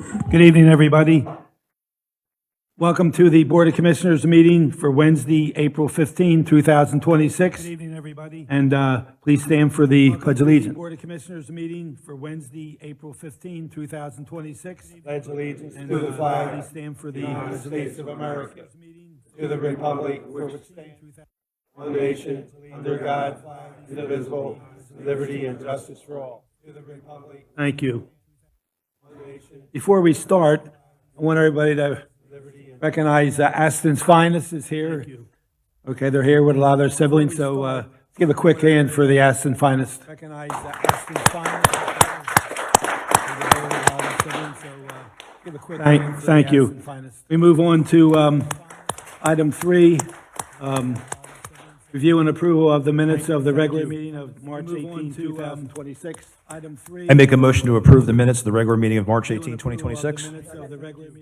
Good evening, everybody. Welcome to the Board of Commissioners meeting for Wednesday, April 15, 2026. Good evening, everybody. And please stand for the Pledge of Allegiance. Board of Commissioners meeting for Wednesday, April 15, 2026. Pledge allegiance to the flag. Please stand for the United States of America, to the republic for which stands one nation, under God, indivisible, with liberty and justice for all. To the republic. Thank you. Before we start, I want everybody to recognize Aston's finest is here. Okay, they're here with a lot of their siblings, so let's give a quick hand for the Aston finest. Recognize Aston's finest. Give a quick thank you. We move on to item 3. Review and approval of the minutes of the regular meeting of March 18, 2026. Item 3. I make a motion to approve the minutes of the regular meeting of March 18, 2026. We have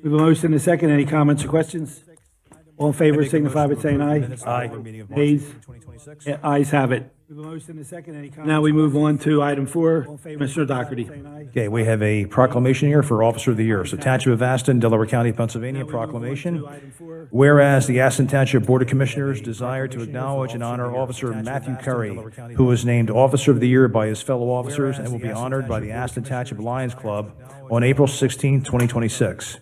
a motion and a second. Any comments or questions? All in favor signify by saying aye. Aye. Nays? Ayes have it. Now we move on to item 4. Commissioner Doherty. Okay, we have a proclamation here for Officer of the Year. So Township of Aston, Delaware County, Pennsylvania, proclamation. Whereas the Aston Township Board of Commissioners desire to acknowledge and honor Officer Matthew Curry, who was named Officer of the Year by his fellow officers and will be honored by the Aston Township Lions Club on April 16, 2026.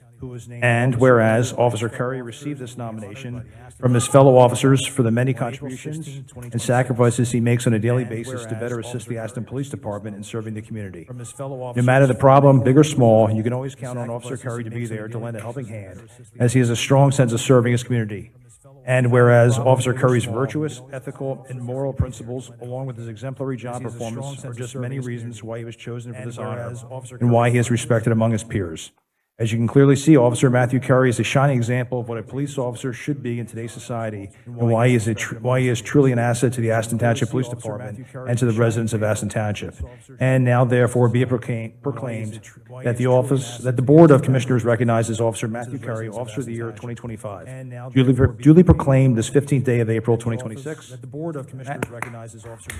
And whereas Officer Curry received this nomination from his fellow officers for the many contributions and sacrifices he makes on a daily basis to better assist the Aston Police Department in serving the community. No matter the problem, big or small, you can always count on Officer Curry to be there to lend a helping hand, as he has a strong sense of serving his community. And whereas Officer Curry's virtuous, ethical, and moral principles, along with his exemplary job performance, are just many reasons why he was chosen for this honor and why he is respected among his peers. As you can clearly see, Officer Matthew Curry is a shining example of what a police officer should be in today's society, and why he is truly an asset to the Aston Township Police Department and to the residents of Aston Township. And now, therefore, be it proclaimed that the Board of Commissioners recognizes Officer Matthew Curry, Officer of the Year of 2025. Duly proclaimed this 15th day of April 2026. That the Board of Commissioners recognizes Officer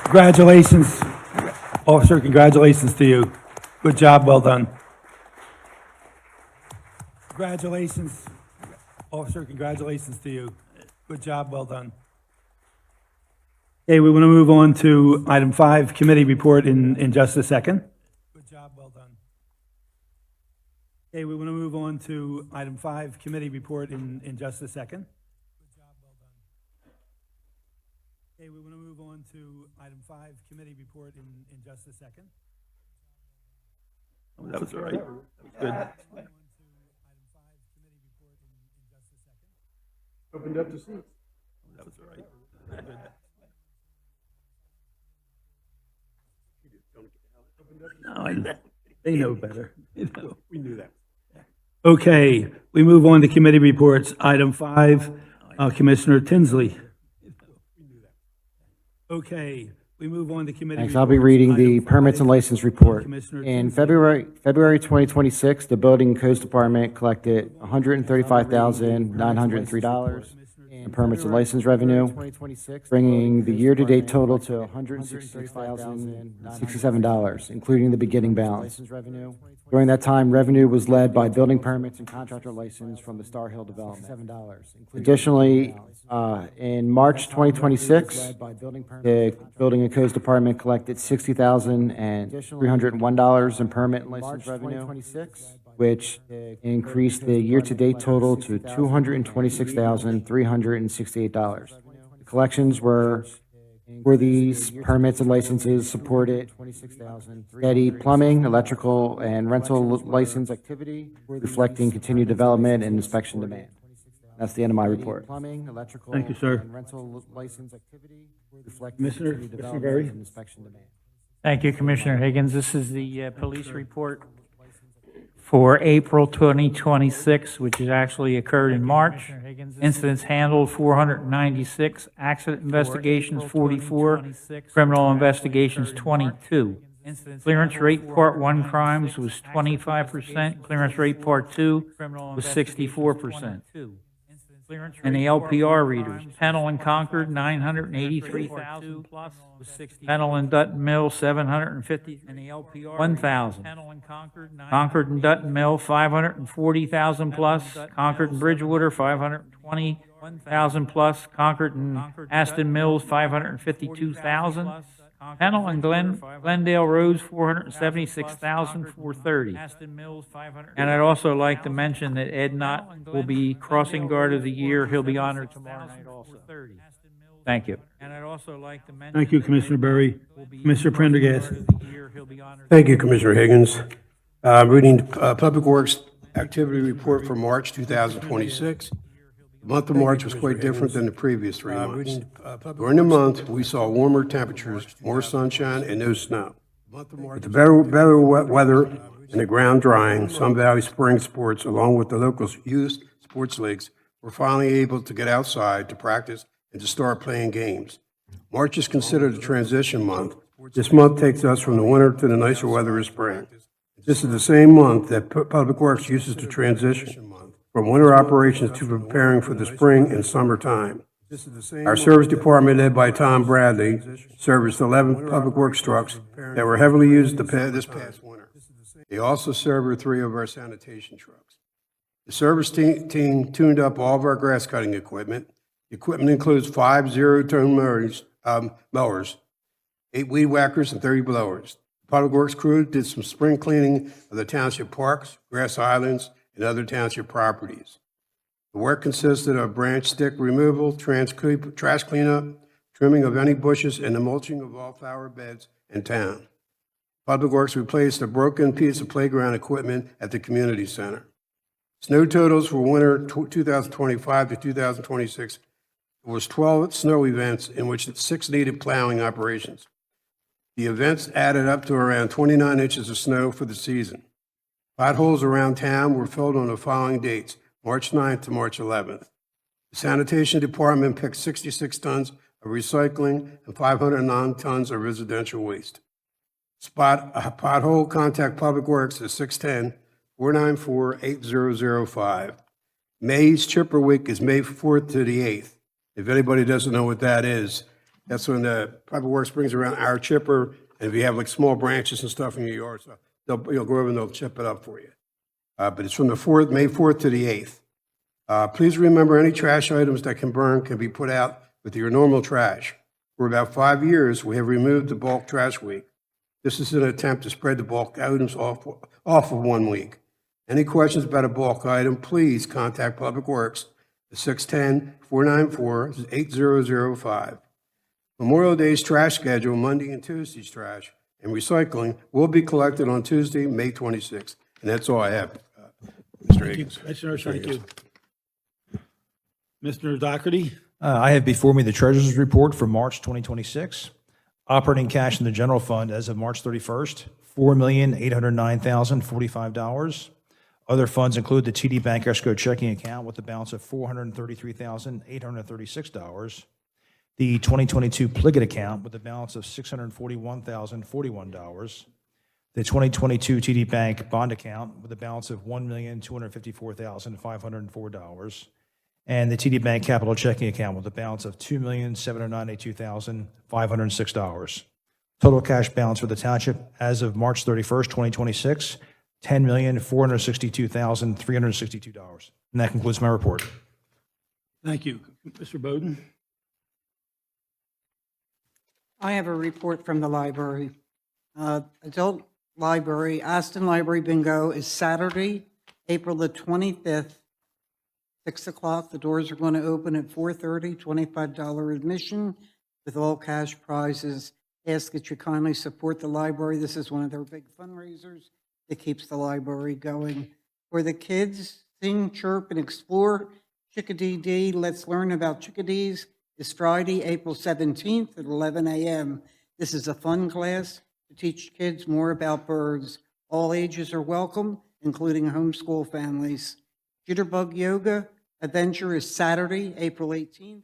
Congratulations, Officer. Congratulations to you. Good job. Well done. Congratulations, Officer. Congratulations to you. Good job. Well done. Okay, we want to move on to item 5, committee report in just a second. Good job. Well done. Okay, we want to move on to item 5, committee report in just a second. Okay, we want to move on to item 5, committee report in just a second. Oh, that was all right. Good. Opened up the seats. Oh, that was all right. Good. No, they know better. We knew that. Okay, we move on to committee reports. Item 5, Commissioner Tinsley. Okay, we move on to committee. Thanks. I'll be reading the permits and license report. In February 2026, the Building and Codes Department collected $135,903 in permits and license revenue, bringing the year-to-date total to $166,067, including the beginning balance. During that time, revenue was led by building permits and contractor license from the Star Hill development. Additionally, in March 2026, the Building and Codes Department collected $60,301 in permit and license revenue, which increased the year-to-date total to $226,368. The collections were For these permits and licenses supported steady plumbing, electrical, and rental license activity, reflecting continued development and inspection demand. That's the end of my report. Thank you, sir. Commissioner Berry? Thank you, Commissioner Higgins. This is the police report for April 2026, which has actually occurred in March. Incidents handled 496, accident investigations 44, criminal investigations 22. Clearance rate Part 1 crimes was 25%, clearance rate Part 2 was 64%. And the LPR readers, Pennell and Concord, 983,000 plus. Pennell and Dutton Mill, 750, and the LPR 1,000. Concord and Dutton Mill, 540,000 plus. Concord and Bridgewater, 520,000 plus. Concord and Aston Mills, 552,000. Pennell and Glendale Roads, 476,430. And I'd also like to mention that Ed Knott will be Crossing Guard of the Year. He'll be honored tomorrow night also. Thank you. And I'd also like to mention. Thank you, Commissioner Berry. Commissioner Prendergast? Thank you, Commissioner Higgins. Reading Public Works Activity Report for March 2026. The month of March was quite different than the previous 3 months. During the month, we saw warmer temperatures, more sunshine, and no snow. With the better weather and the ground drying, Sun Valley Spring Sports, along with the local youth sports leagues, were finally able to get outside to practice and to start playing games. March is considered a transition month. This month takes us from the winter to the nicer weather of spring. This is the same month that Public Works uses to transition from winter operations to preparing for the spring and summer time. Our service department, led by Tom Bradley, serviced 11 Public Works trucks that were heavily used this past winter. They also served 3 of our sanitation trucks. The service team tuned up all of our grass cutting equipment. The equipment includes 5 zero-turn mowers, 8 weed whackers, and 30 blowers. The Public Works crew did some spring cleaning of the township parks, grass islands, and other township properties. The work consisted of branch stick removal, trash cleanup, trimming of any bushes, and the mulching of all flower beds in town. Public Works replaced a broken piece of playground equipment at the community center. Snow totals for winter 2025 to 2026 was 12 snow events, in which 6 needed plowing operations. The events added up to around 29 inches of snow for the season. Potholes around town were filled on the following dates, March 9th to March 11th. The sanitation department picked 66 tons of recycling and 509 tons of residential waste. Pothole, contact Public Works at 610-494-8005. May's Chipper Week is May 4th to the 8th. If anybody doesn't know what that is, that's when the Public Works brings around our chipper, and if you have like small branches and stuff in your yard, so you'll go over and they'll chip it up for you. But it's from the May 4th to the 8th. Please remember, any trash items that can burn can be put out with your normal trash. For about 5 years, we have removed the bulk trash week. This is an attempt to spread the bulk items off of 1 week. Any questions about a bulk item, please contact Public Works at 610-494-8005. Memorial Day's trash schedule, Monday and Tuesday's trash, and recycling will be collected on Tuesday, May 26th. And that's all I have, Mr. Higgins. Commissioner, thank you. Mr. Doherty? I have before me the Treasurer's Report for March 2026. Operating cash in the general fund as of March 31st, $4,809,045. Other funds include the TD Bank escrow checking account with a balance of $433,836. The 2022 Pliget account with a balance of $641,041. The 2022 TD Bank bond account with a balance of $1,254,504. And the TD Bank capital checking account with a balance of $2,792,506. Total cash balance for the township as of March 31st, 2026, $10,462,362. And that concludes my report. Thank you. Mr. Bowden? I have a report from the library. Adult Library, Aston Library Bingo is Saturday, April the 25th, 6 o'clock. The doors are going to open at 4:30, $25 admission. with all cash prizes. Ask that you kindly support the library. This is one of their big fundraisers that keeps the library going. For the kids, sing, chirp, and explore. Chickadee Let's Learn About Chickadees is Friday, April 17th at 11 a.m. This is a fun class to teach kids more about birds. All ages are welcome, including homeschool families. Jitterbug Yoga Adventure is Saturday, April 18th,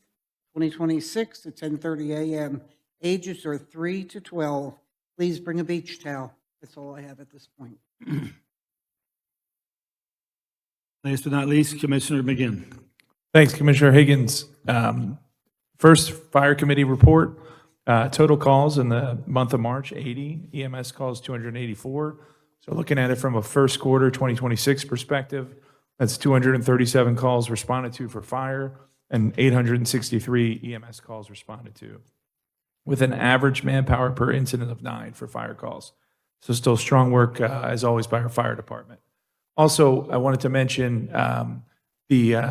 2026 at 10:30 a.m. Ages are 3 to 12. Please bring a beach towel. That's all I have at this point. Last but not least, Commissioner McGinn. Thanks, Commissioner Higgins. First, Fire Committee report. Total calls in the month of March, 80. EMS calls, 284. So looking at it from a first quarter 2026 perspective, that's 237 calls responded to for fire and 863 EMS calls responded to, with an average manpower per incident of 9 for fire calls. So still strong work, as always, by our fire department. Also, I wanted to mention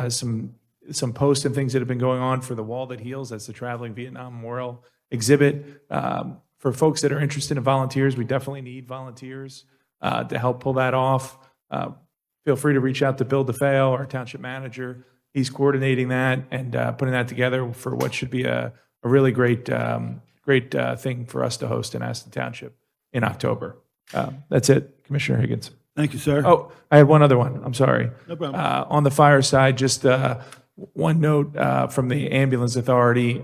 some posts and things that have been going on for the Wall That Heals. That's the Traveling Vietnam Memorial exhibit. For folks that are interested in volunteers, we definitely need volunteers to help pull that off. Feel free to reach out to Bill DeFeo, our township manager. He's coordinating that and putting that together for what should be a really great thing for us to host in Aston Township in October. That's it, Commissioner Higgins. Thank you, sir. Oh, I had one other one. I'm sorry. No problem. On the fire side, just one note from the ambulance authority.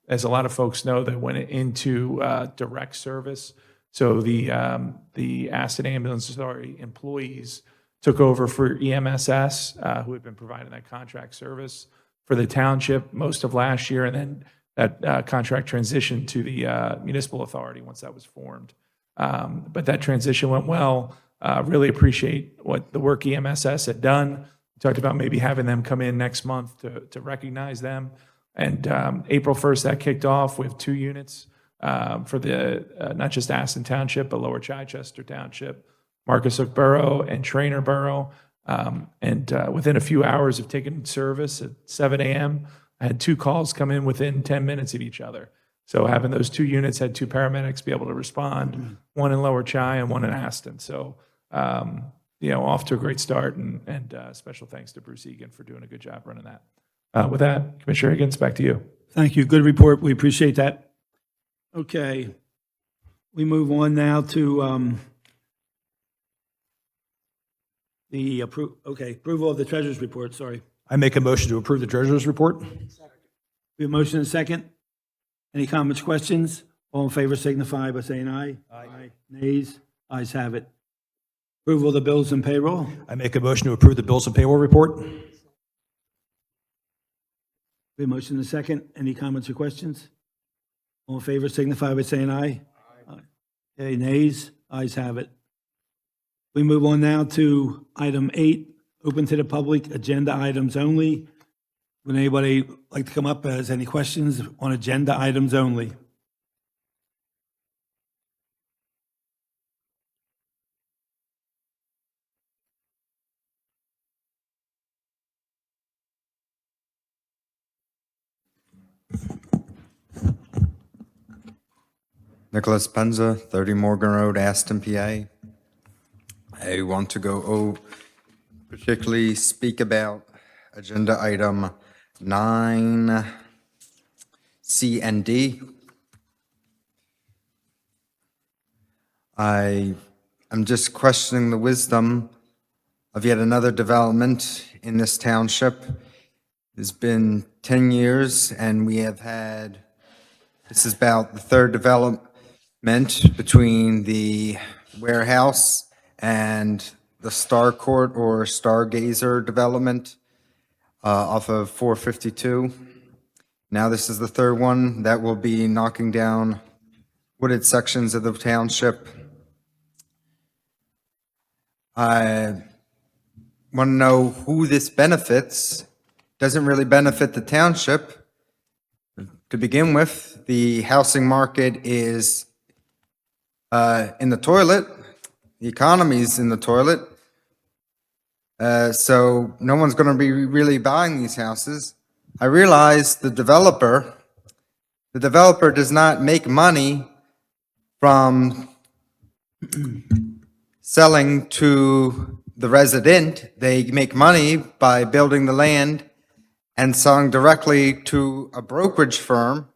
As a lot of folks know, that went into direct service. So the Aston Ambulance Authority employees took over for EMSS, who had been providing that contract service for the township most of last year, and then that contract transitioned to the municipal authority once that was formed. But that transition went well. Really appreciate what the work EMSS had done. We talked about maybe having them come in next month to recognize them. And April 1st, that kicked off with 2 units for the not just Aston Township, but Lower Chichester Township, Marcus Hook Borough, and Trainer Borough. And within a few hours of taking service at 7 a.m., I had 2 calls come in within 10 minutes of each other. So having those 2 units had 2 paramedics be able to respond, one in Lower Chi and one in Aston. So, off to a great start, and special thanks to Bruce Egan for doing a good job running that. With that, Commissioner Higgins, back to you. Thank you. Good report. We appreciate that. Okay. We move on now to the approval of the treasurer's report. Sorry. I make a motion to approve the treasurer's report. We have a motion and a second. Any comments, questions? All in favor signify by saying aye. Aye. Nays? Ayes have it. Approval of the bills and payroll. I make a motion to approve the bills and payroll report. We have a motion and a second. Any comments or questions? All in favor signify by saying aye. Aye. Okay, nays? Ayes have it. We move on now to item 8, open to the public, agenda items only. Would anybody like to come up as any questions on agenda items only? Nicholas Penza, 30 Morgan Road, Aston, PA. I want to particularly speak about agenda item 9C and D. I am just questioning the wisdom of yet another development in this township. It's been 10 years, and we have had, this is about the 3rd development between the warehouse and the Star Court or Stargazer development off of 452. Now this is the 3rd one that will be knocking down wooded sections of the township. I want to know who this benefits. Doesn't really benefit the township. To begin with, the housing market is in the toilet. The economy's in the toilet. So no one's going to be really buying these houses. I realize the developer the developer does not make money from selling to the resident. They make money by building the land and selling directly to a brokerage firm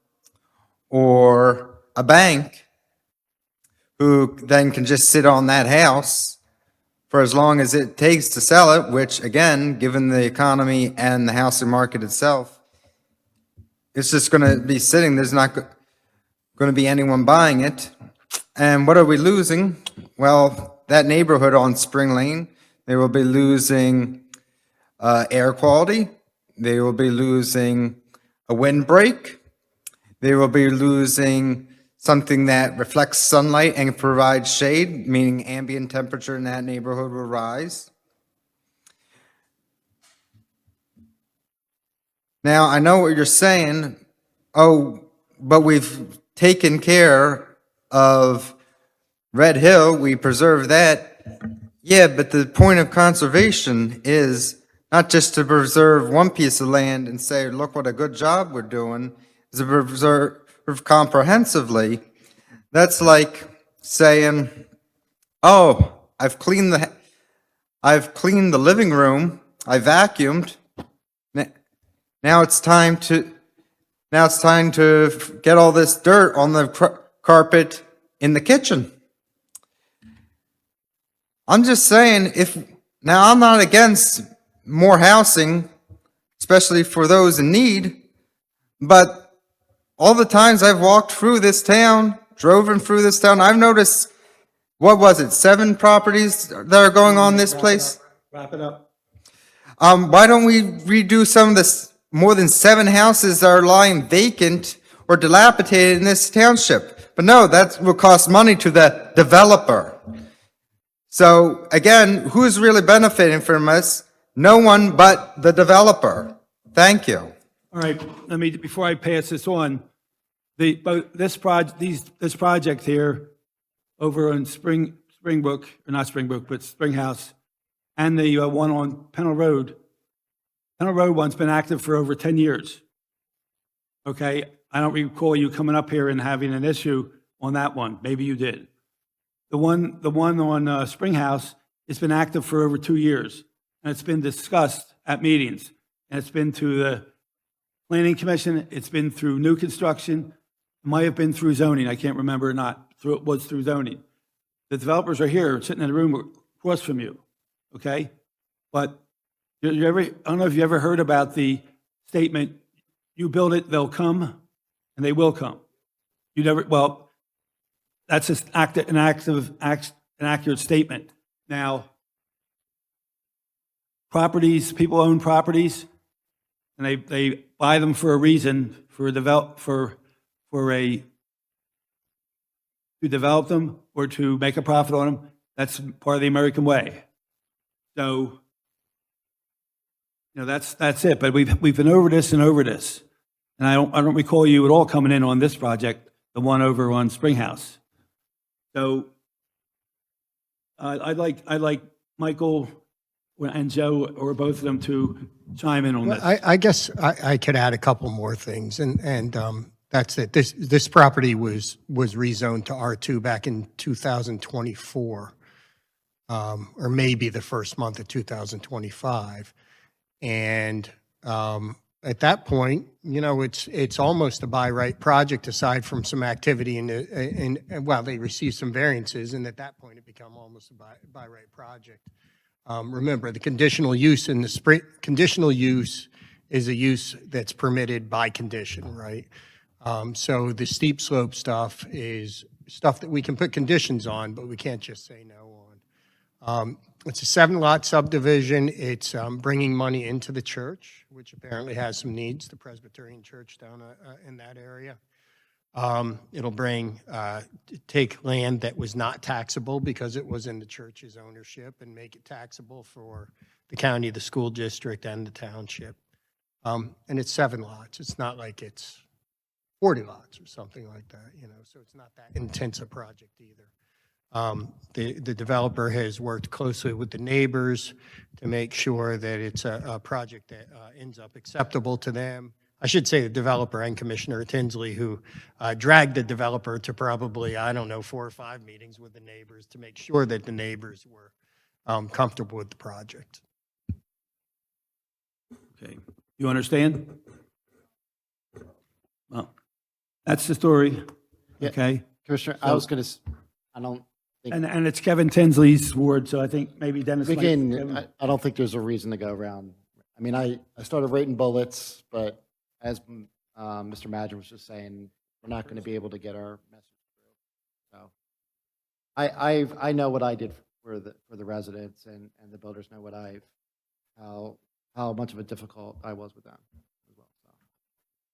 or a bank, who then can just sit on that house for as long as it takes to sell it, which again, given the economy and the housing market itself, it's just going to be sitting. There's not going to be anyone buying it. And what are we losing? Well, that neighborhood on Spring Lane, they will be losing air quality. They will be losing a windbreak. They will be losing something that reflects sunlight and provides shade, meaning ambient temperature in that neighborhood will rise. Now, I know what you're saying. Oh, but we've taken care of Red Hill. We preserve that. Yeah, but the point of conservation is not just to preserve one piece of land and say, look what a good job we're doing, is to preserve comprehensively. That's like saying, oh, I've cleaned the living room, I vacuumed. Now it's time to get all this dirt on the carpet in the kitchen. I'm just saying, now I'm not against more housing, especially for those in need, but all the times I've walked through this town, driven through this town, I've noticed, what was it, 7 properties that are going on this place? Wrap it up. Why don't we redo some of this, more than 7 houses that are lying vacant or dilapidated in this township? But no, that will cost money to the developer. So again, who's really benefiting from this? No one but the developer. Thank you. All right, before I pass this on, this project here over on Springbrook, or not Springbrook, but Springhouse, and the one on Pennell Road one's been active for over 10 years. Okay, I don't recall you coming up here and having an issue on that one. Maybe you did. The one on Springhouse, it's been active for over 2 years, and it's been discussed at meetings, and it's been to the Planning Commission, it's been through new construction, it might have been through zoning, I can't remember or not, it was through zoning. The developers are here, sitting in the room across from you, okay? But I don't know if you ever heard about the statement, you build it, they'll come, and they will come. That's just an accurate statement. Now, people own properties, and they buy them for a reason, to develop them or to make a profit on them. That's part of the American way. So, that's it. But we've been over this and over this, and I don't recall you at all coming in on this project, the one over on Springhouse. So, I'd like Michael and Joe, or both of them, to chime in on this. I guess I could add a couple more things, and that's it. This property was rezoned to R2 back in 2024, or maybe the first month of 2025, and at that point, it's almost a by right project, aside from some activity and they received some variances, and at that point it became almost a by right project. Remember, the conditional use conditional use is a use that's permitted by condition, right? So the steep slope stuff is stuff that we can put conditions on, but we can't just say no on. It's a 7-lot subdivision. It's bringing money into the church, which apparently has some needs, the Presbyterian church down in that area. It'll take land that was not taxable because it was in the church's ownership and make it taxable for the county, the school district, and the township. And it's 7 lots. It's not like it's 40 lots or something like that, so it's not that intense a project either. The developer has worked closely with the neighbors to make sure that it's a project that ends up acceptable to them. I should say the developer and Commissioner Tinsley, who dragged the developer to probably, I don't know, 4 or 5 meetings with the neighbors to make sure that the neighbors were comfortable with the project. Okay. You understand? Well, that's the story, Yeah. okay? Commissioner, I was going to, I don't think, And it's Kevin Tinsley's ward, so I think maybe Dennis we might. can, I don't think there's a reason to go around. I mean, I started rating bullets, but as Mr. Madgen was just saying, we're not going to be able to get our message through. So I know what I did for the residents, and the builders know what how much of a difficult I was with them as well.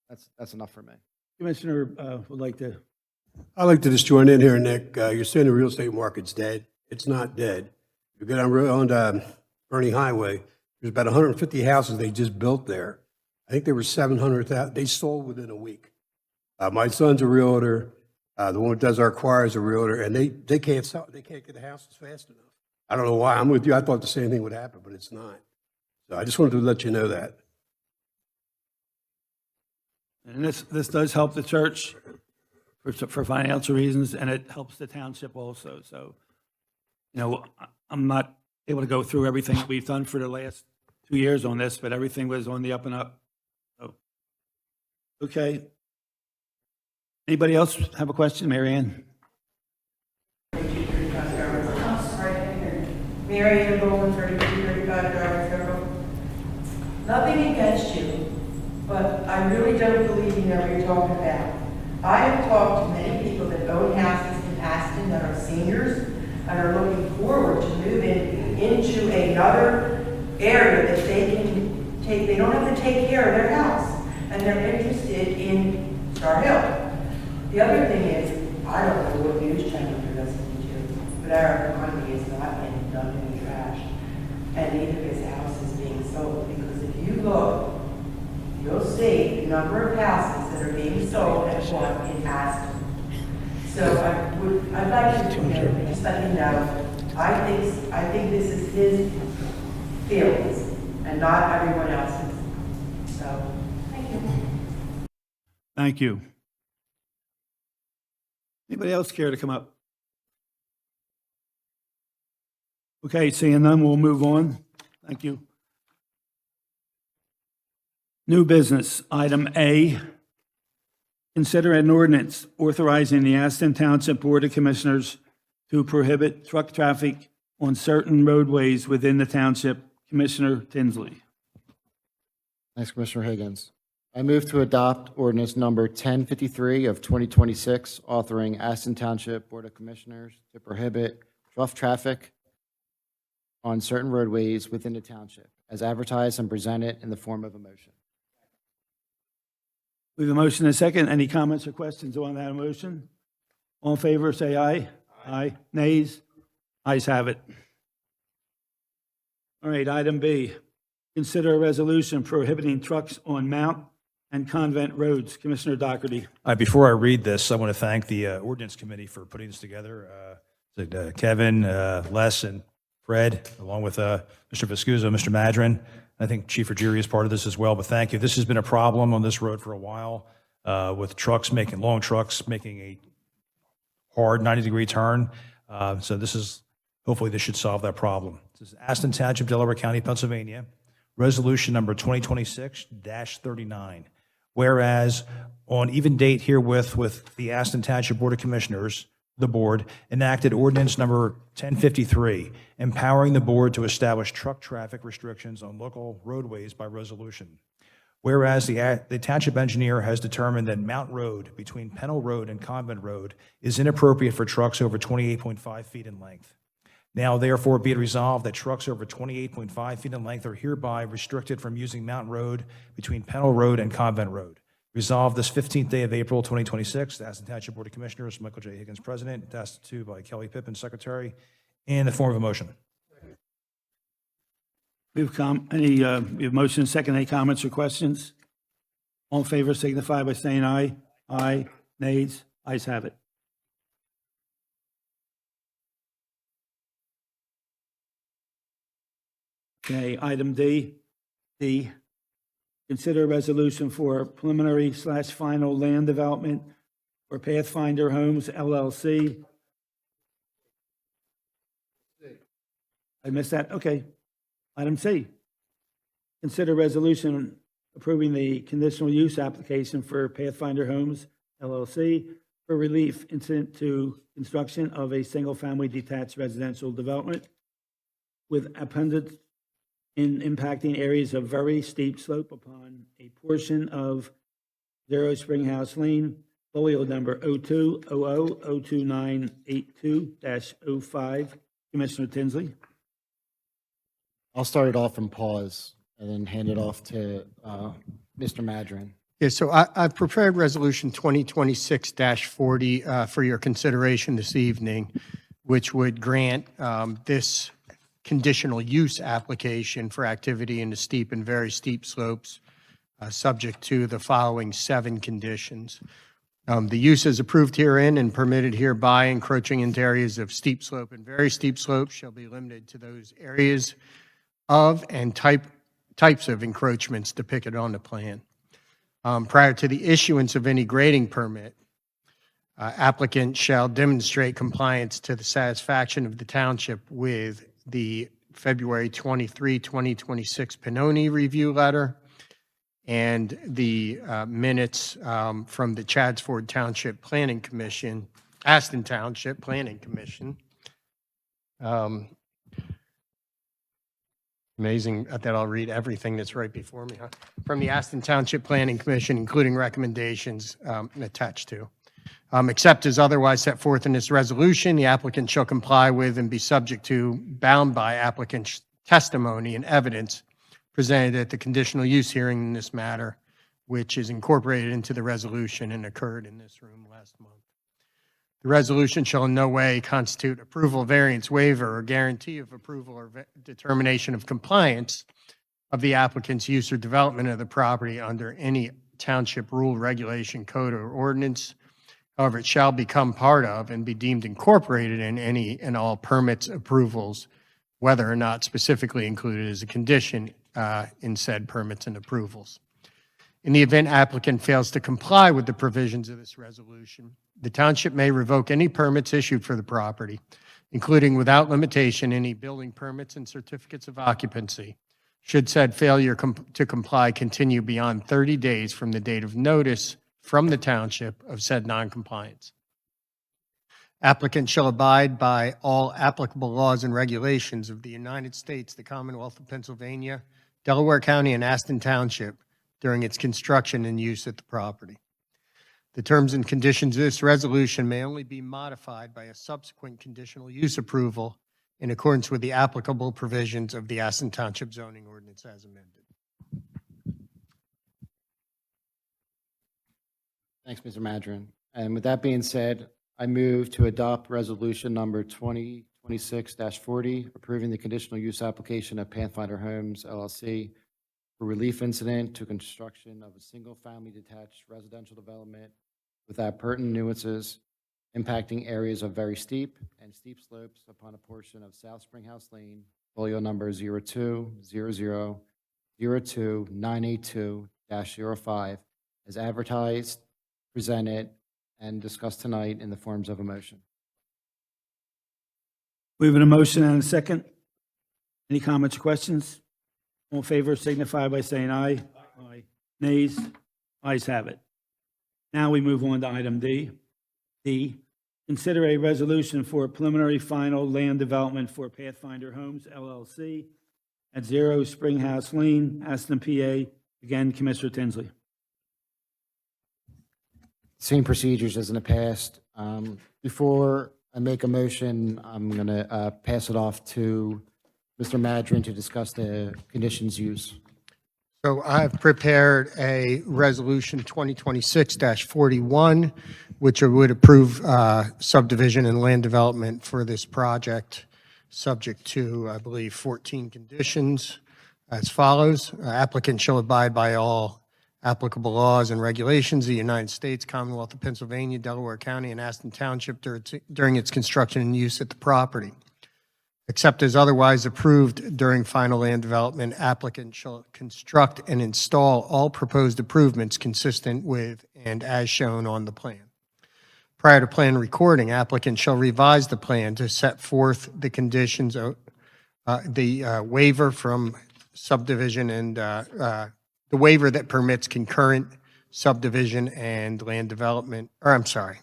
So that's enough for me. Commissioner would like to, I'd like to just join in here, Nick. You're saying the real estate market's dead. It's not dead. You go on Bernie Highway, there's about 150 houses they just built there. I think there were 700,000. They sold within a week. My son's a realtor. The one who does our choir is a realtor, and they can't sell. They can't get the houses fast enough. I don't know why. I'm with you. I thought the same thing would happen, but it's not. So I just wanted to let you know that. and this does help the church for financial reasons, and it helps the township also. So, I'm not able to go through everything that we've done for the last 2 years on this, but everything was on the up and up. So, okay. Anybody else have a question, Mary Ann? Mary Ann Bowen, 3235 Dartmouth Circle. Nothing against you, but I really don't believe you know what you're talking about. I have talked to many people that own houses in Aston that are seniors and are looking forward to moving into another area that they can take. They don't have to take care of their house, and they're interested in Star Hill. The other thing is, I don't know what news channel you're listening to, but our economy is not getting dumped in the trash, and neither is houses being sold. Because if you look, you'll see the number of houses that are being sold at one in Aston. So I'd like to just let you know, I think this is his feelings and not everyone else's. So, thank you. Thank you. Anybody else care to come up? Okay, seeing none, we'll move on. Thank you. New business, item A. Consider an ordinance authorizing the Aston Township Board of Commissioners to prohibit truck traffic on certain roadways within the township. Commissioner Tinsley. Thanks, Commissioner Higgins. I move to adopt ordinance number 1053 of 2026, authoring Aston Township Board of Commissioners to prohibit rough traffic on certain roadways within the township, as advertised and presented in the form of a motion. We have a motion and a second. Any comments or questions on that motion? All in favor, say aye. Aye. Nays? Ayes have it. All right, item B. Consider a resolution prohibiting trucks on Mount and Convent roads. Commissioner Doherty. Before I read this, I want to thank the ordinance committee for putting this together. Kevin, Les, and Fred, along with Mr. Viscuso, Mr. Madren. I think Chief Ruggieri is part of this as well, but thank you. This has been a problem on this road for a while with long trucks making a hard 90-degree turn. So hopefully this should solve that problem. This is Aston Township, Delaware County, Pennsylvania, resolution number 2026-39. Whereas on even date herewith with the Aston Township Board of Commissioners, the board enacted ordinance number 1053, empowering the board to establish truck traffic restrictions on local roadways by resolution. Whereas the township engineer has determined that Mount Road between Pennell Road and Convent Road is inappropriate for trucks over 28.5 feet in length. Now, therefore, be it resolved that trucks over 28.5 feet in length are hereby restricted from using Mount Road between Pennell Road and Convent Road. Resolved this 15th day of April, 2026, the Aston Township Board of Commissioners, Michael J. Higgins, President, attested to by Kelly Pippin, Secretary, in the form of a motion. We have we have motion and second. Any comments or questions? All in favor signify by saying aye. Aye. Nays? Ayes have it. Okay, item D. consider a resolution for preliminary/final land development for Pathfinder Homes LLC. I missed that? Okay. Item C. Consider resolution approving the conditional use application for Pathfinder Homes LLC for relief incident to construction of a single-family detached residential development with appendix in impacting areas of very steep slope upon a portion of 0 Springhouse Lane, folio number 02002982-05. Commissioner Tinsley. I'll start it off and pause, and then hand it off to Mr. Madron. Yeah, so I've prepared Resolution 2026-40 for your consideration this evening, which would grant this conditional use application for activity in the steep and very steep slopes, subject to the following 7 conditions. The use is approved herein and permitted hereby encroaching into areas of steep slope and very steep slope shall be limited to those areas of and types of encroachments depicted on the plan. Prior to the issuance of any grading permit, applicant shall demonstrate compliance to the satisfaction of the township with the February 23, 2026 Pannoni review letter and the minutes from the Chadsford Township Planning Commission, Aston Township Planning Commission. Amazing that I'll read everything that's right before me, huh? From the Aston Township Planning Commission, including recommendations attached to. Except as otherwise set forth in this resolution, the applicant shall comply with and be subject to, bound by applicant's testimony and evidence presented at the conditional use hearing in this matter, which is incorporated into the resolution and occurred in this room last month. The resolution shall in no way constitute approval, variance, waiver, or guarantee of approval or determination of compliance of the applicant's use or development of the property under any township rule, regulation, code, or ordinance. However, it shall become part of and be deemed incorporated in any and all permits, approvals, whether or not specifically included as a condition in said permits and approvals. In the event applicant fails to comply with the provisions of this resolution, the township may revoke any permits issued for the property, including without limitation any building permits and certificates of occupancy, should said failure to comply continue beyond 30 days from the date of notice from the township of said noncompliance. Applicant shall abide by all applicable laws and regulations of the United States, the Commonwealth of Pennsylvania, Delaware County, and Aston Township during its construction and use of the property. The terms and conditions of this resolution may only be modified by a subsequent conditional use approval in accordance with the applicable provisions of the Aston Township zoning ordinance as amended. Thanks, Mr. Madron. And with that being said, I move to adopt resolution number 2026-40, approving the conditional use application of Pathfinder Homes LLC for relief incident to construction of a single-family detached residential development without pertinent nuances impacting areas of very steep and steep slopes upon a portion of South Springhouse Lane, folio number 0200022982-05, as advertised, presented, and discussed tonight in the forms of a motion. We have a motion and a second. Any comments or questions? All in favor signify by saying aye. Aye. Nays? Ayes have it. Now we move on to item D. D, consider a resolution for preliminary final land development for Pathfinder Homes LLC at 0 Springhouse Lane, Aston, PA. Again, Commissioner Tinsley. Same procedures as in the past. Before I make a motion, I'm going to pass it off to Mr. Madron to discuss the conditions use. So I've prepared a resolution 2026-41, which would approve subdivision and land development for this project, subject to, I believe, 14 conditions as follows. Applicant shall abide by all applicable laws and regulations of the United States, Commonwealth of Pennsylvania, Delaware County, and Aston Township during its construction and use at the property. Except as otherwise approved during final land development, applicant shall construct and install all proposed improvements consistent with and as shown on the plan. Prior to plan recording, applicant shall revise the plan to set forth the conditions of the waiver from subdivision and the waiver that permits concurrent subdivision and land development, or I'm sorry,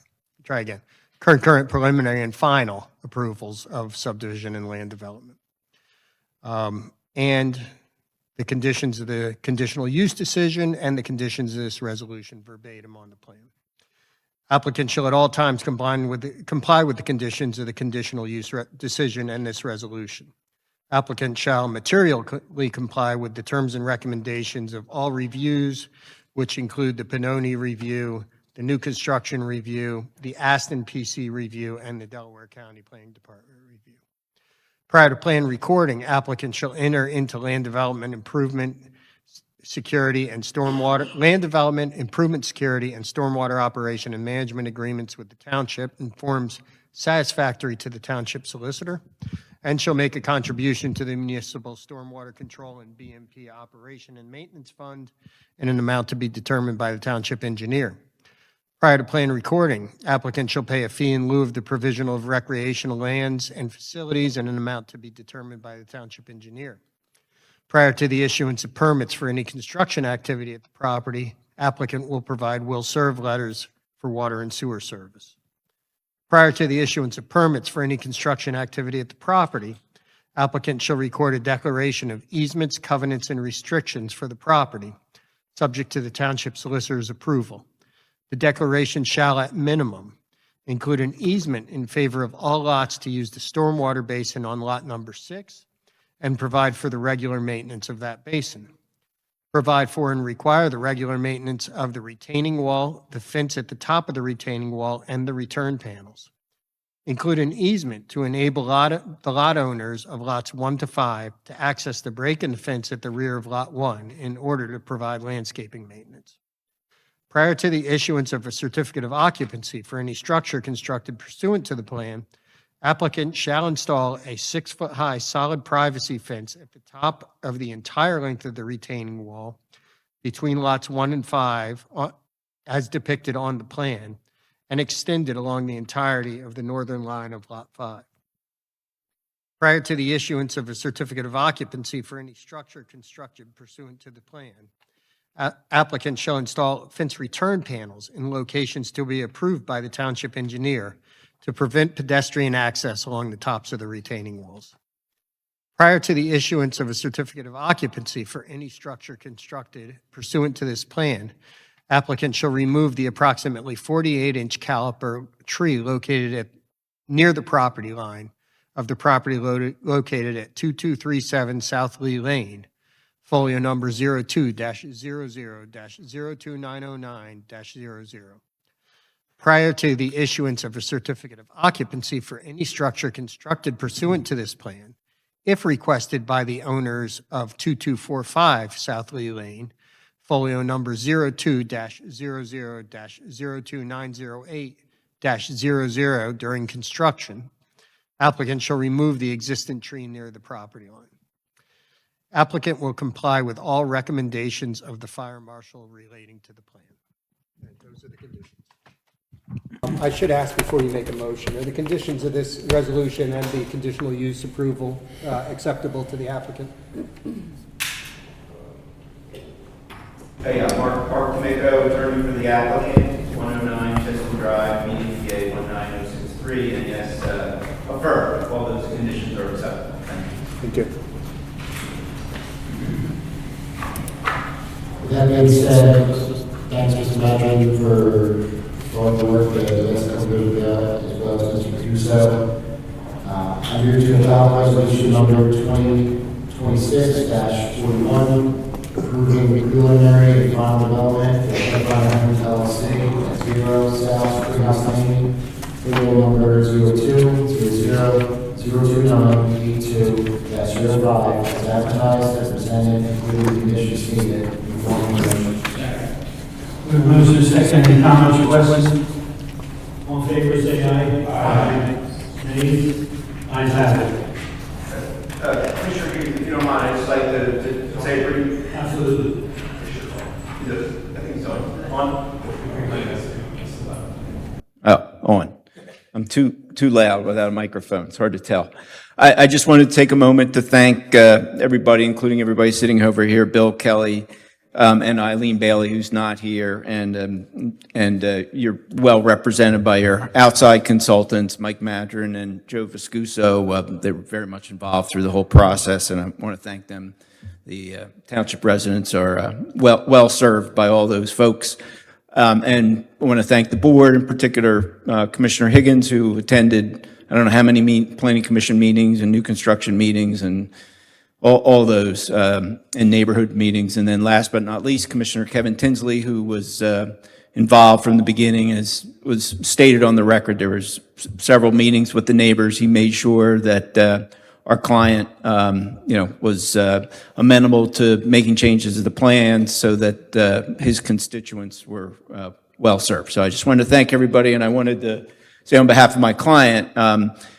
try again. Concurrent preliminary and final approvals of subdivision and land development. And the conditions of the conditional use decision and the conditions of this resolution verbatim on the plan. Applicant shall at all times comply with the conditions of the conditional use decision and this resolution. Applicant shall materially comply with the terms and recommendations of all reviews, which include the Pannoni review, the new construction review, the Aston PC review, and the Delaware County Planning Department review. Prior to plan recording, applicant shall enter into land development improvement security and stormwater operation and management agreements with the township in forms satisfactory to the township solicitor, and shall make a contribution to the municipal stormwater control and BMP operation and maintenance fund in an amount to be determined by the township engineer. Prior to plan recording, applicant shall pay a fee in lieu of the provision of recreational lands and facilities in an amount to be determined by the township engineer. Prior to the issuance of permits for any construction activity at the property, applicant will provide will-serve letters for water and sewer service. Prior to the issuance of permits for any construction activity at the property, applicant shall record a declaration of easements, covenants, and restrictions for the property, subject to the township solicitor's approval. The declaration shall, at minimum, include an easement in favor of all lots to use the stormwater basin on lot number 6 and provide for the regular maintenance of that basin. Provide for and require the regular maintenance of the retaining wall, the fence at the top of the retaining wall, and the return panels. Include an easement to enable the lot owners of lots 1 to 5 to access the break in the fence at the rear of lot 1 in order to provide landscaping maintenance. Prior to the issuance of a certificate of occupancy for any structure constructed pursuant to the plan, applicant shall install a 6-foot-high solid privacy fence at the top of the entire length of the retaining wall between lots 1 and 5, as depicted on the plan, and extended along the entirety of the northern line of lot 5. Prior to the issuance of a certificate of occupancy for any structure constructed pursuant to the plan, applicant shall install fence return panels in locations to be approved by the township engineer to prevent pedestrian access along the tops of the retaining walls. Prior to the issuance of a certificate of occupancy for any structure constructed pursuant to this plan, applicant shall remove the approximately 48-inch caliper tree located near the property line of the property located at 2237 South Lee Lane, folio number 02-00-02909-00. Prior to the issuance of a certificate of occupancy for any structure constructed pursuant to this plan, if requested by the owners of 2245 South Lee Lane, folio number 02-00-02908-00 during construction, applicant shall remove the existing tree near the property line. Applicant will comply with all recommendations of the fire marshal relating to the plan. And those are the conditions. I should ask before you make a motion, are the conditions of this resolution and the conditional use approval acceptable to the applicant? Hey, Mark Tomato, attorney for the applicant, 109 Chisholm Drive, BDPA 19063, and yes, affirm, all those conditions are acceptable. Thank you. Thank you. That being said, thanks Mr. Madrid for all the work that the last couple of weeks, as well as Mr. Caruso. I'm here to adopt resolution number 2026-41, approving the preliminary and final development for Chevron Homes LLC at 0 South Greenhouse Lane, table number 02-00-02982-05, as advertised as presented, including the conditions stated. Motion second, any comments or questions? All in favor, say aye. Aye. Nay? Ayes have it. like to say a brief? Absolutely. I think it's on. Oh, on. I'm too loud without a microphone. It's hard to tell. I just wanted to take a moment to thank everybody, including everybody sitting over here, Bill Kelly and Eileen Bailey, who's not here, and you're well represented by your outside consultants, Mike Madron and Joe Viscuso. They were very much involved through the whole process, and I want to thank them. The township residents are well served by all those folks. And I want to thank the board, in particular Commissioner Higgins, who attended, I don't know how many planning commission meetings and new construction meetings and all those, and neighborhood meetings. And then last but not least, Commissioner Kevin Tinsley, who was involved from the beginning. As was stated on the record, there was several meetings with the neighbors. He made sure that our client, was amenable to making changes to the plan so that his constituents were well served. So I just wanted to thank everybody, and I wanted to say on behalf of my client,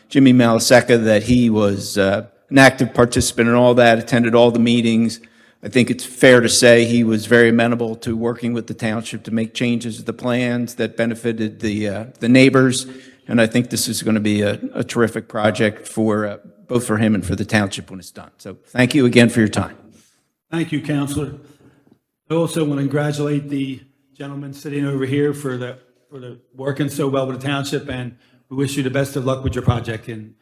Jimmy Malaseca, that he was an active participant in all that, attended all the meetings. I think it's fair to say he was very amenable to working with the township to make changes to the plans that benefited the neighbors, and I think this is going to be a terrific project for both for him and for the township when it's done. So thank you again for your time. Thank you, Counselor. I also want to congratulate the gentleman sitting over here for the working so well with the township, and we wish you the best of luck with your project and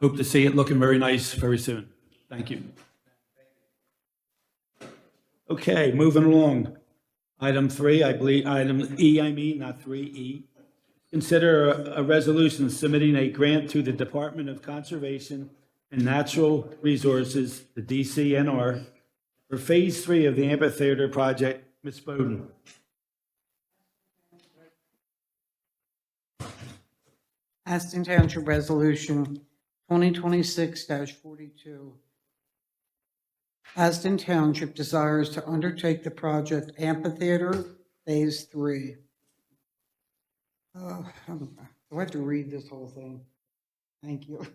hope to see it looking very nice very soon. Thank you. Okay, moving along. Item 3, I believe, item E, not 3E. Consider a resolution submitting a grant to the Department of Conservation and Natural Resources, the DCNR, for Phase 3 of the amphitheater project. Ms. Bowden. Aston Township Resolution 2026-42. Aston Township desires to undertake the project Amphitheater Phase 3. Do I have to read this whole thing? Thank you.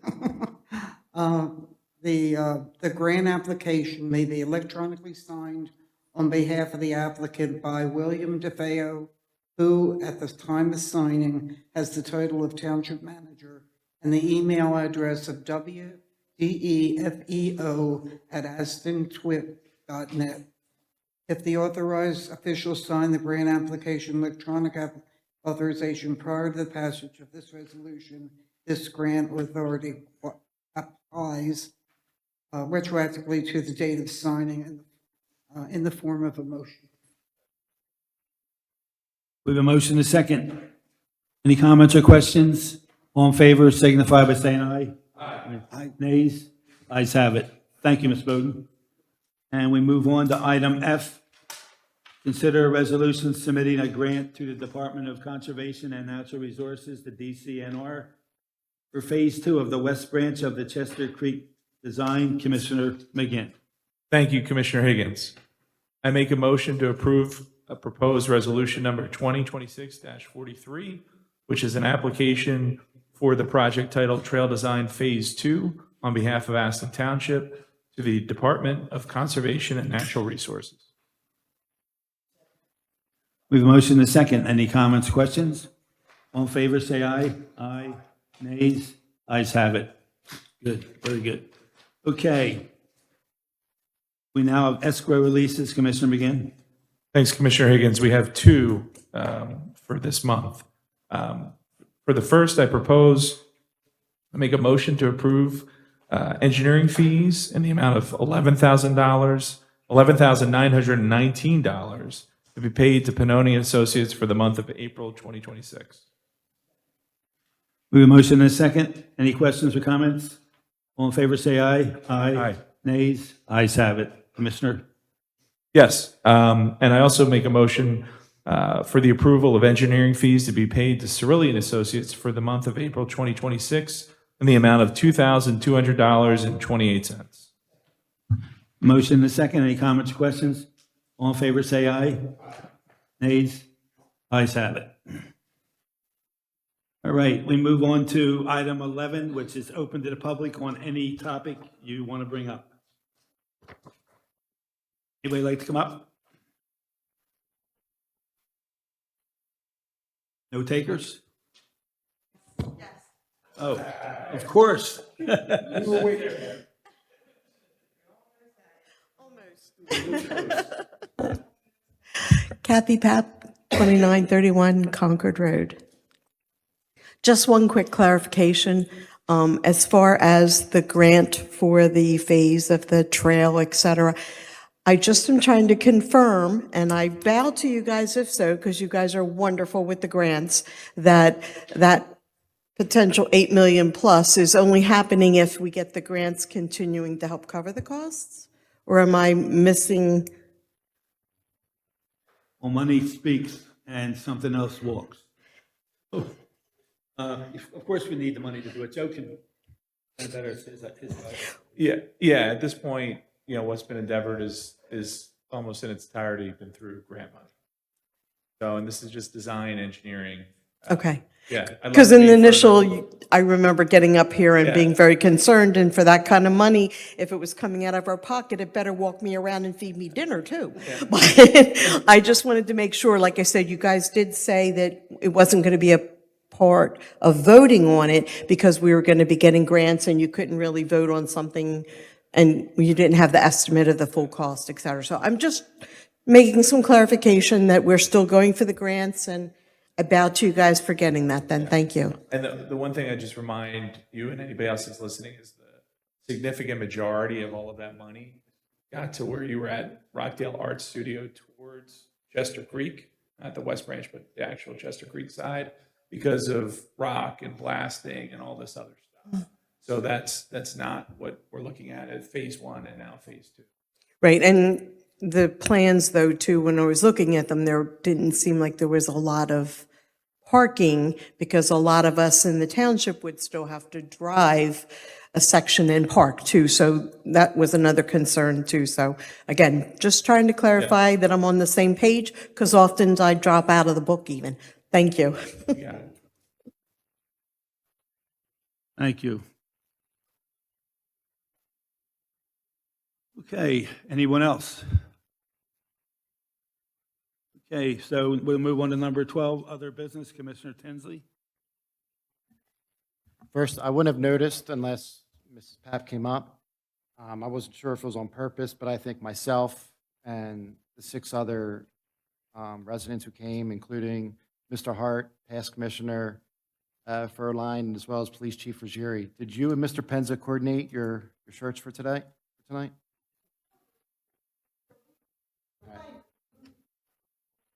The grant application may be electronically signed on behalf of the applicant by William DeFeo, who, at the time of signing, has the title of Township Manager and the email address of wdefeo@astontwip.net. If the authorized officials sign the grant application electronic authorization prior to the passage of this resolution, this grant authority applies retroactively to the date of signing in the form of a motion. We have a motion and a second. Any comments or questions? All in favor signify by saying aye. Aye. Nays? Ayes have it. Thank you, Ms. Bowden. And we move on to item F. Consider a resolution submitting a grant to the Department of Conservation and Natural Resources, the DCNR, for Phase 2 of the West Branch of the Chester Creek Design. Commissioner McGinn. Thank you, Commissioner Higgins. I make a motion to approve a proposed resolution number 2026-43, which is an application for the project titled Trail Design Phase 2 on behalf of Aston Township to the Department of Conservation and Natural Resources. We have a motion and a second. Any comments, questions? All in favor, say aye. Aye. Nays? Ayes have it. Good, very good. Okay. We now have escrow releases. Commissioner McGinn. Thanks, Commissioner Higgins. We have two for this month. For the first, I make a motion to approve engineering fees in the amount of $11,919 to be paid to Pannoni Associates for the month of April 2026. We have a motion and a second. Any questions or comments? All in favor, say aye. Aye. Nays? Ayes have it. Commissioner? Yes, and I also make a motion for the approval of engineering fees to be paid to Cerulean Associates for the month of April 2026 in the amount of $2,200.28. Motion and a second. Any comments or questions? All in favor, say aye. Nays? Ayes have it. All right, we move on to item 11, which is open to the public on any topic you want to bring up. Anybody like to come up? No takers? Yes. Oh, of course. Kathy Papp, 2931 Concord Road. Just one quick clarification. As far as the grant for the phase of the trail, et cetera, I just am trying to confirm, and I bow to you guys if so, because you guys are wonderful with the grants, that potential 8 million plus is only happening if we get the grants continuing to help cover the costs? Or am I missing? Well, money speaks and something else walks. Of course, we need the money to do it. Joe can better his Yeah, at this point, what's been endeavored is almost in its entirety been through grant money. So, and this is just design engineering. Okay. Yeah. I'd love Because to in be the further- initial, I remember getting up here and Yeah. being very concerned, and for that kind of money, if it was coming out of our pocket, it better walk me around and feed me dinner too. But I just wanted to make sure, like I said, you guys did say that it wasn't going to be a part of voting on it because we were going to be getting grants and you couldn't really vote on something and you didn't have the estimate of the full cost, et cetera. So I'm just making some clarification that we're still going for the grants, and I bow to you guys for getting that then. Thank you. And the one thing I just remind you and anybody else that's listening is the significant majority of all of that money got to where you were at Rockdale Art Studio towards Chester Creek, not the West Branch, but the actual Chester Creek side, because of rock and blasting and all this other stuff. So that's not what we're looking at phase one and now phase two. Right, and the plans though too, when I was looking at them, there didn't seem like there was a lot of parking because a lot of us in the township would still have to drive a section and park too. So that was another concern too. So again, just trying to clarify that I'm on the same page because often I drop out of the book even. Thank you. Yeah. Thank you. Okay, anyone else? Okay, so we'll move on to number 12, other business. Commissioner Tinsley. First, I wouldn't have noticed unless Mrs. Papp came up. I wasn't sure if it was on purpose, but I think myself and the 6 other residents who came, including Mr. Hart, past Commissioner Furline, as well as Police Chief Ruggieri. Did you and Mr. Penza coordinate your shirts for tonight?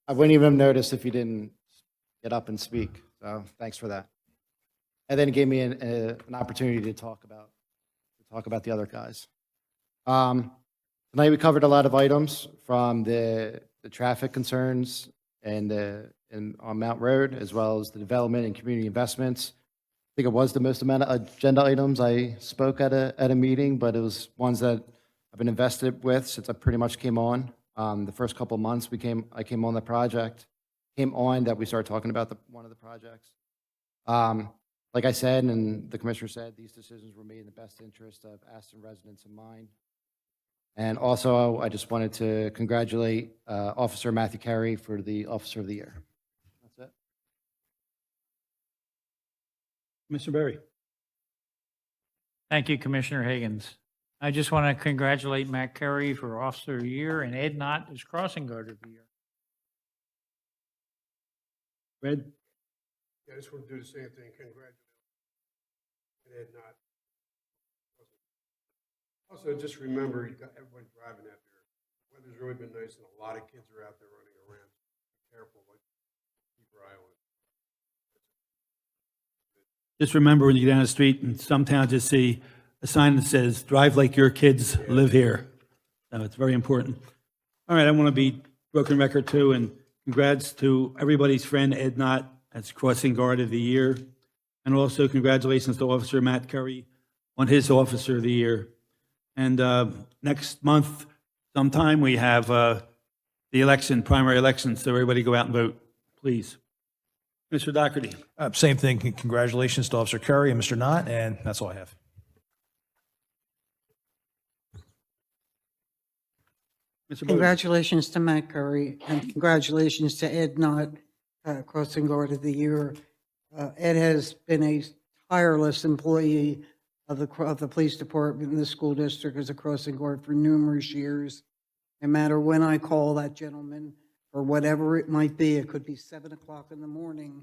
I wouldn't even have noticed if you didn't get up and speak, so thanks for that. And then it gave me an opportunity to talk about the other guys. Tonight we covered a lot of items from the traffic concerns and on Mount Road, as well as the development and community investments. I think it was the most amount of agenda items I spoke at a meeting, but it was ones that I've been invested with since I pretty much came on. The first couple of months I came on the project, that we started talking about one of the projects. Like I said, and the commissioner said, these decisions were made in the best interest of Aston residents in mind. And also, I just wanted to congratulate Officer Matthew Carey for the Officer of the Year. That's it. Mr. Berry. Thank you, Commissioner Higgins. I just want to congratulate Matt Carey for Officer of the Year and Ed Knott as Crossing Guard of the Year. Red? Yeah, I just want to do the same thing. Congratulations. Ed Knott. Also, just remember, you got everyone driving out there. Weather's really been nice, and a lot of kids are out there running around. Be careful, but keep your eye on it. Just remember when you get down the street, in some towns you see a sign that says, "Drive like your kids live here." So it's very important. All right, I want to be broken record too, and congrats to everybody's friend Ed Knott as Crossing Guard of the Year. And also congratulations to Officer Matt Curry on his Officer of the Year. And next month, sometime, we have the election, primary election, so everybody go out and vote, please. Mr. Doherty. Same thing. Congratulations to Officer Curry and Mr. Knott, and that's all I have. Mr. Bodie. Congratulations to Matt Curry, and congratulations to Ed Knott, Crossing Guard of the Year. Ed has been a tireless employee of the police department and the school district as a crossing guard for numerous years. No matter when I call that gentleman, or whatever it might be, it could be 7 o'clock in the morning,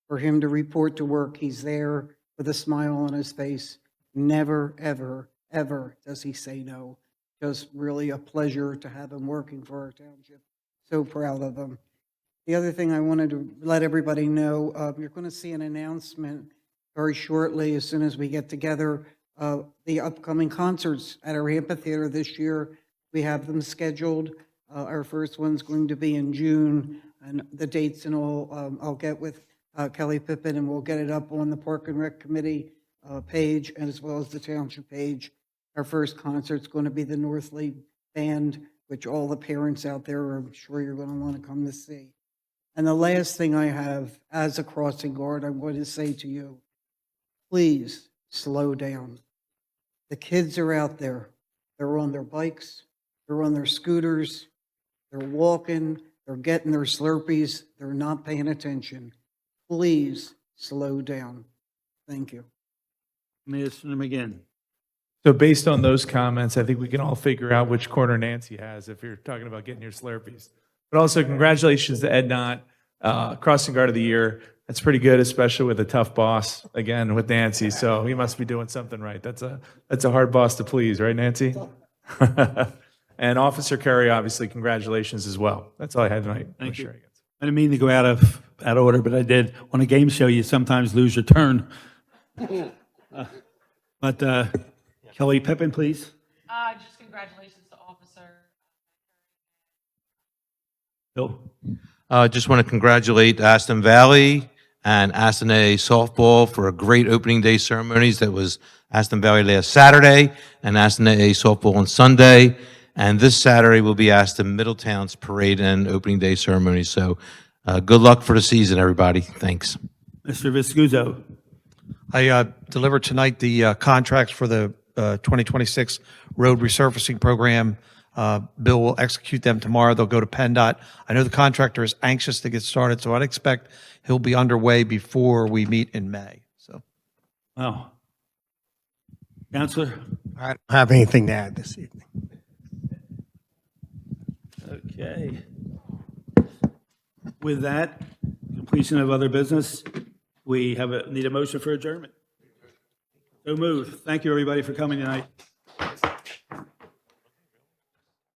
for him to report to work, he's there with a smile on his face. Never, ever, ever does he say no. Just really a pleasure to have him working for our township. So proud of him. The other thing I wanted to let everybody know, you're going to see an announcement very shortly, as soon as we get together, the upcoming concerts at our amphitheater this year. We have them scheduled. Our first one's going to be in June, and the dates and all, I'll get with Kelly Pippin, and we'll get it up on the Park and Rec Committee page, and as well as the township page. Our first concert's going to be the Northley Band, which all the parents out there are, I'm sure you're going to want to come to see. And the last thing I have, as a crossing guard, I'm going to say to you, please slow down. The kids are out there. They're on their bikes. They're on their scooters. They're walking. They're getting their Slurpees. They're not paying attention. Please slow down. Thank you. Mr. McGinn. So based on those comments, I think we can all figure out which corner Nancy has if you're talking about getting your Slurpees. But also congratulations to Ed Knott, Crossing Guard of the Year. That's pretty good, especially with a tough boss, again, with Nancy. So he must be doing something right. That's a hard boss to please, right, Nancy? And Officer Curry, obviously, congratulations as well. That's all I had tonight. Thank you. I didn't mean to go out of order, but I did. On a game show, you sometimes lose your turn. But Kelly Pippin, please. Just congratulations to Officer. Bill. Just want to congratulate Aston Valley and Aston A softball for a great opening day ceremonies. That was Aston Valley last Saturday and Aston A softball on Sunday. And this Saturday will be Aston Middletown's parade and opening day ceremony. So good luck for the season, everybody. Thanks. Mr. Viscuso. I delivered tonight the contracts for the 2026 road resurfacing program. Bill will execute them tomorrow. They'll go to PennDOT. I know the contractor is anxious to get started, so I'd expect he'll be underway before we meet in May. So, Wow. Counselor? I don't have anything to add this evening. Okay. With that, completion of other business, we need a motion for adjournment. So moved. Thank you, everybody, for coming tonight.